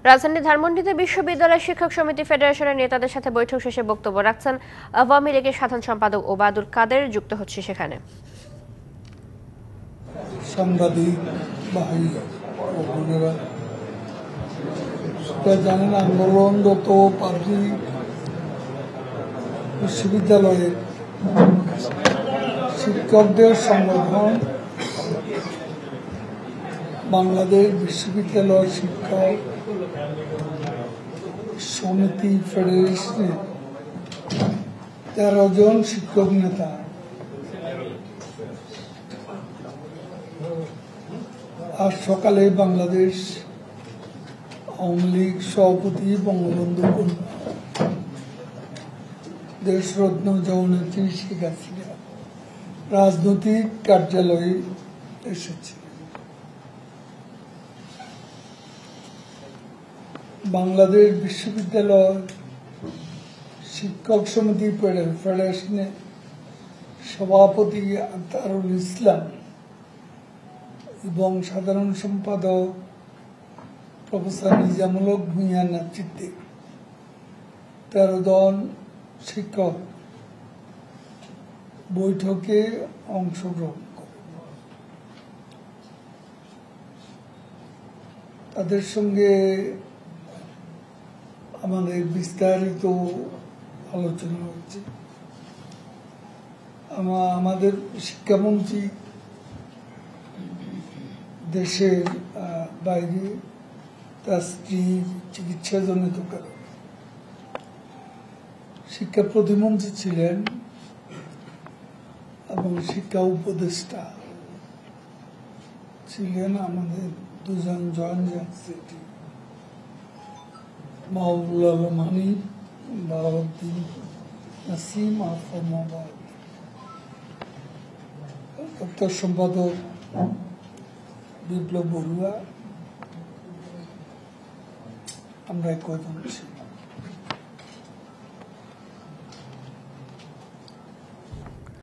রাজধানী ধানমন্ডিতে বিশ্ববিদ্যালয় শিক্ষক সমিতি ফেডারেশনের নেতাদের সাথে বৈঠক শেষে বক্তব্য রাখছেন আওয়ামী লীগের সাধারণ সম্পাদক ওবায়দুল কাদের। যুক্ত হচ্ছে সেখানে সাংবাদিক ভাই ও বোনেরা, জানেন আন্দোলনরত পাবলিক বিশ্ববিদ্যালয়ের শিক্ষকদের সংগঠন বাংলাদেশ বিশ্ববিদ্যালয় শিক্ষক সমিতি ফেডারেশনের 13 জন শিক্ষক নেতা আজ সকালে বাংলাদেশ আওয়ামী লীগ সভাপতি বঙ্গবন্ধু কন্যা দেশরত্ন জননেত্রী শেখ হাসিনা রাজনৈতিক কার্যালয়ে এসেছে। বাংলাদেশ বিশ্ববিদ্যালয় শিক্ষক সমিতি ফেডারেশনের সভাপতি আখতারুল ইসলাম এবং সাধারণ সম্পাদক প্রফেসর নিজামুল হক ভূঁইয়ার নেতৃত্বে 13 জন শিক্ষক বৈঠকে অংশগ্রহণ করে। তাদের সঙ্গে আমাদের বিস্তারিত আলোচনা হয়েছে। আমাদের শিক্ষামন্ত্রী দেশের বাইরে তার স্ত্রীর চিকিৎসাজনিত কারণে, শিক্ষা প্রতিমন্ত্রী ছিলেন এবং শিক্ষা উপদেষ্টা ছিলেন আমাদের দুজন জয়েন্ট সেক্রেটারি মাহবুবুল আলম হানিফ, বাহাউদ্দিন নাসিম আর ফরমাবাদ, দপ্তর সম্পাদক বিপ্লব বড়ুয়া, আমরা কয়জন ছিলাম।